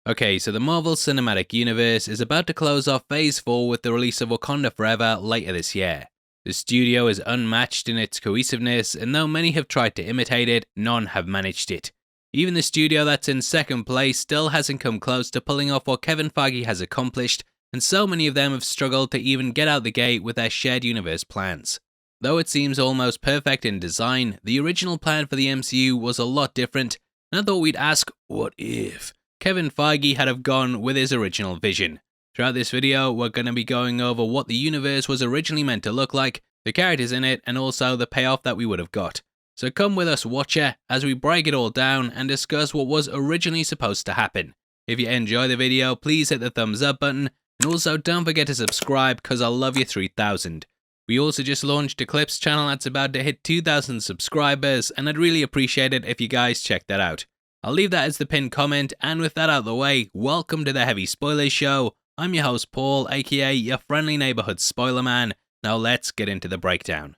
Okay, so the Marvel Cinematic Universe is about to close off Phase 4 with the release of Wakanda Forever later this year. The studio is unmatched in its cohesiveness, and though many have tried to imitate it, none have managed it. Even the studio that's in second place still hasn't come close to pulling off what Kevin Feige has accomplished, and so many of them have struggled to even get out the gate with their shared universe plans. Though it seems almost perfect in design, the original plan for the MCU was a lot different, and I thought we'd ask, what if Kevin Feige had have gone with his original vision? Throughout this video, we're going to be going over what the universe was originally meant to look like, the characters in it, and also the payoff that we would have got. So come with us, watcher, as we break it all down and discuss what was originally supposed to happen. If you enjoy the video, please hit the thumbs up button, and also don't forget to subscribe, cause I love you 3000. We also just launched a Clips channel that's about to hit 2,000 subscribers, and I'd really appreciate it if you guys check that out. I'll leave that as the pinned comment, and with that out of the way, welcome to the Heavy Spoilers Show. I'm your host Paul, aka your friendly neighborhood spoiler man. Now let's get into the breakdown.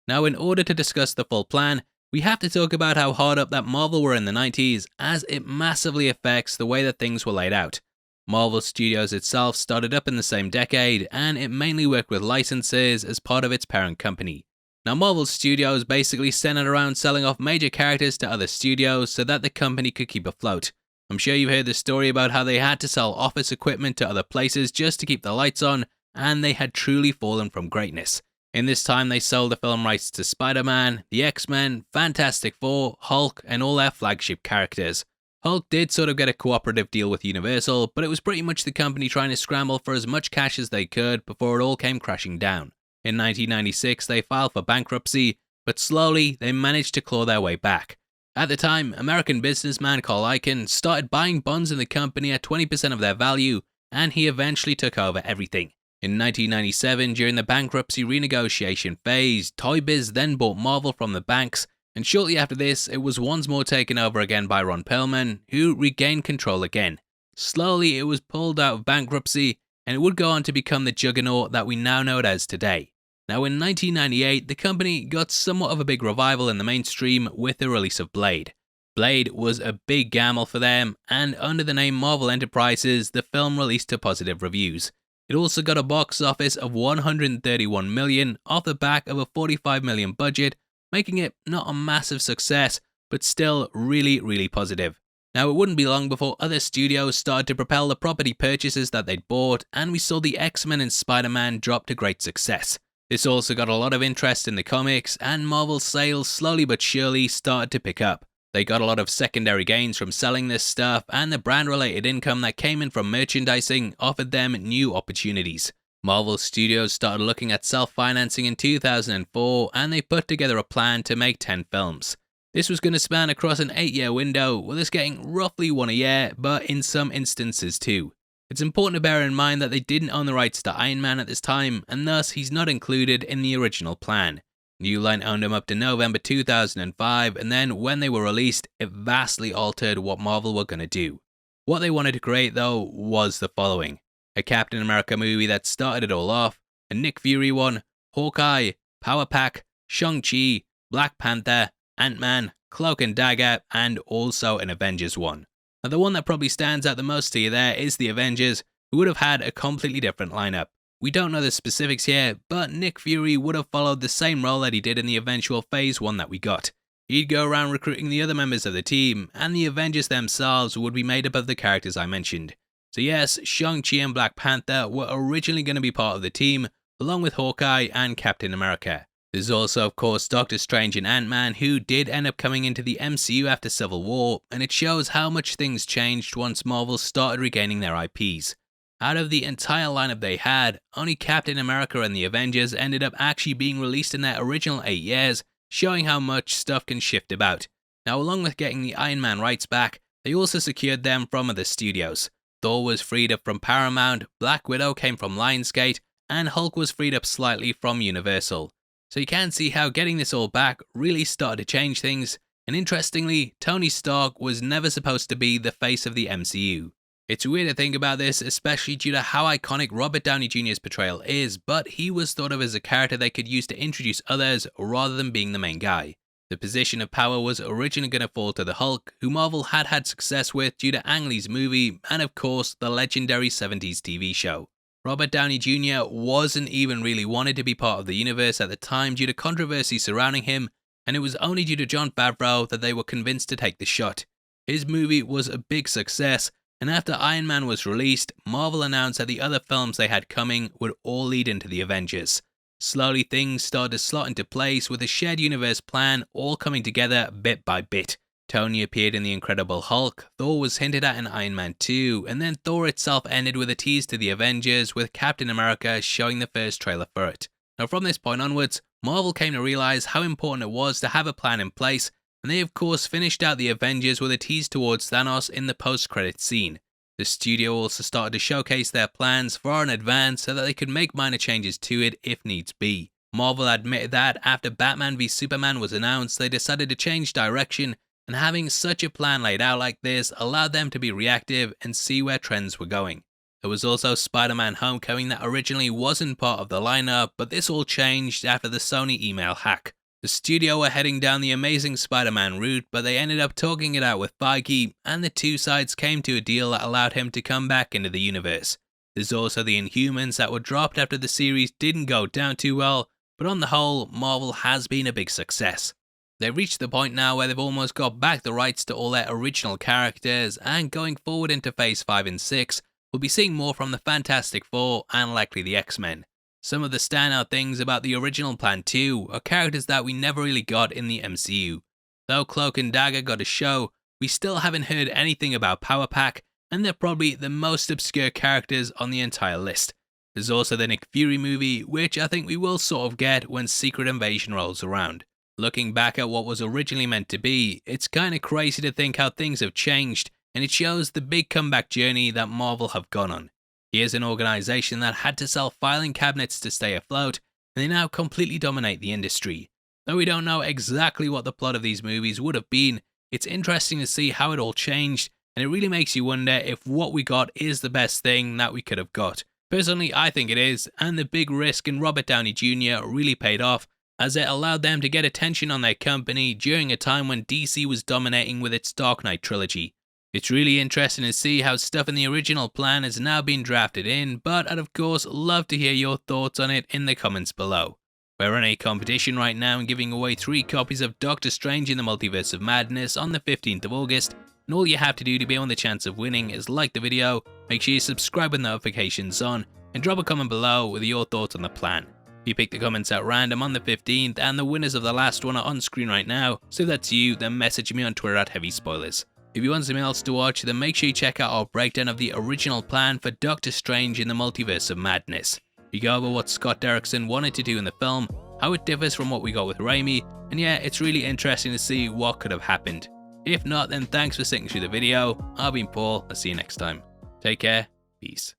Now, in order to discuss the full plan, we have to talk about how hard up that Marvel were in the 90s, as it massively affects the way that things were laid out. Marvel Studios itself started up in the same decade, and it mainly worked with licenses as part of its parent company. Now, Marvel Studios basically centered around selling off major characters to other studios so that the company could keep afloat. I'm sure you've heard the story about how they had to sell office equipment to other places just to keep the lights on, and they had truly fallen from greatness. In this time, they sold the film rights to Spider-Man, the X-Men, Fantastic Four, Hulk, and all their flagship characters. Hulk did sort of get a cooperative deal with Universal, but it was pretty much the company trying to scramble for as much cash as they could before it all came crashing down. In 1996, they filed for bankruptcy, but slowly they managed to claw their way back. At the time, American businessman Carl Icahn started buying bonds in the company at 20% of their value, and he eventually took over everything. In 1997, during the bankruptcy renegotiation phase, ToyBiz then bought Marvel from the banks, and shortly after this, it was once more taken over again by Ron Perlman, who regained control again. Slowly, it was pulled out of bankruptcy, and it would go on to become the juggernaut that we now know it as today. Now, in 1998, the company got somewhat of a big revival in the mainstream with the release of Blade. Blade was a big gamble for them, and under the name Marvel Enterprises, the film released to positive reviews. It also got a box office of $131 million off the back of a $45 million budget, making it not a massive success, but still really positive. Now, it wouldn't be long before other studios started to propel the property purchases that they'd bought, and we saw the X-Men and Spider-Man drop to great success. This also got a lot of interest in the comics, and Marvel's sales slowly but surely started to pick up. They got a lot of secondary gains from selling this stuff, and the brand-related income that came in from merchandising offered them new opportunities. Marvel Studios started looking at self-financing in 2004, and they put together a plan to make 10 films. This was going to span across an 8-year window, with us getting roughly one a year, but in some instances two. It's important to bear in mind that they didn't own the rights to Iron Man at this time, and thus he's not included in the original plan. New Line owned him up to November 2005, and then when they were released, it vastly altered what Marvel were going to do. What they wanted to create, though, was the following: a Captain America movie that started it all off, a Nick Fury one, Hawkeye, Power Pack, Shang-Chi, Black Panther, Ant-Man, Cloak and Dagger, and also an Avengers one. Now, the one that probably stands out the most to you there is the Avengers, who would have had a completely different lineup. We don't know the specifics here, but Nick Fury would have followed the same role that he did in the eventual Phase 1 that we got. He'd go around recruiting the other members of the team, and the Avengers themselves would be made up of the characters I mentioned. So yes, Shang-Chi and Black Panther were originally going to be part of the team, along with Hawkeye and Captain America. There's also, of course, Doctor Strange and Ant-Man, who did end up coming into the MCU after Civil War, and it shows how much things changed once Marvel started regaining their IPs. Out of the entire lineup they had, only Captain America and the Avengers ended up actually being released in their original 8 years, showing how much stuff can shift about. Now, along with getting the Iron Man rights back, they also secured them from other studios. Thor was freed up from Paramount, Black Widow came from Lionsgate, and Hulk was freed up slightly from Universal. So you can see how getting this all back really started to change things, and interestingly, Tony Stark was never supposed to be the face of the MCU. It's weird to think about this, especially due to how iconic Robert Downey Jr.'s portrayal is, but he was thought of as a character they could use to introduce others rather than being the main guy. The position of power was originally going to fall to the Hulk, who Marvel had had success with due to Ang Lee's movie and of course the legendary 70s TV show. Robert Downey Jr. wasn't even really wanted to be part of the universe at the time due to controversy surrounding him, and it was only due to Jon Favreau that they were convinced to take the shot. His movie was a big success, and after Iron Man was released, Marvel announced that the other films they had coming would all lead into the Avengers. Slowly things started to slot into place with a shared universe plan all coming together bit by bit. Tony appeared in The Incredible Hulk, Thor was hinted at in Iron Man 2, and then Thor itself ended with a tease to the Avengers with Captain America showing the first trailer for it. Now from this point onwards, Marvel came to realise how important it was to have a plan in place, and they of course finished out the Avengers with a tease towards Thanos in the post-credits scene. The studio also started to showcase their plans far in advance so that they could make minor changes to it if needs be. Marvel admitted that after Batman v Superman was announced, they decided to change direction, and having such a plan laid out like this allowed them to be reactive and see where trends were going. There was also Spider-Man Homecoming that originally wasn't part of the lineup, but this all changed after the Sony email hack. The studio were heading down the Amazing Spider-Man route, but they ended up talking it out with Feige, and the two sides came to a deal that allowed him to come back into the universe. There's also the Inhumans that were dropped after the series didn't go down too well, but on the whole, Marvel has been a big success. They've reached the point now where they've almost got back the rights to all their original characters, and going forward into Phase 5 and 6, we'll be seeing more from the Fantastic Four and likely the X-Men. Some of the standout things about the original plan too are characters that we never really got in the MCU. Though Cloak and Dagger got a show, we still haven't heard anything about Power Pack, and they're probably the most obscure characters on the entire list. There's also the Nick Fury movie, which I think we will sort of get when Secret Invasion rolls around. Looking back at what was originally meant to be, it's kinda crazy to think how things have changed, and it shows the big comeback journey that Marvel have gone on. Here's an organisation that had to sell filing cabinets to stay afloat, and they now completely dominate the industry. Though we don't know exactly what the plot of these movies would have been, it's interesting to see how it all changed, and it really makes you wonder if what we got is the best thing that we could have got. Personally, I think it is, and the big risk in Robert Downey Jr. really paid off, as it allowed them to get attention on their company during a time when DC was dominating with its Dark Knight trilogy. It's really interesting to see how stuff in the original plan has now been drafted in, but I'd of course love to hear your thoughts on it in the comments below. We're in a competition right now and giving away 3 copies of Doctor Strange in the Multiverse of Madness on the 15th of August, and all you have to do to be on the chance of winning is like the video, make sure you subscribe with notifications on, and drop a comment below with your thoughts on the plan. You pick the comments at random on the 15th, and the winners of the last one are on screen right now, so if that's you, then message me on Twitter at HeavySpoilers. If you want something else to watch, then make sure you check out our breakdown of the original plan for Doctor Strange in the Multiverse of Madness. We go over what Scott Derrickson wanted to do in the film, how it differs from what we got with Raimi, and yeah, it's really interesting to see what could have happened. If not, then thanks for sticking through the video. I've been Paul, I'll see you next time. Take care, peace.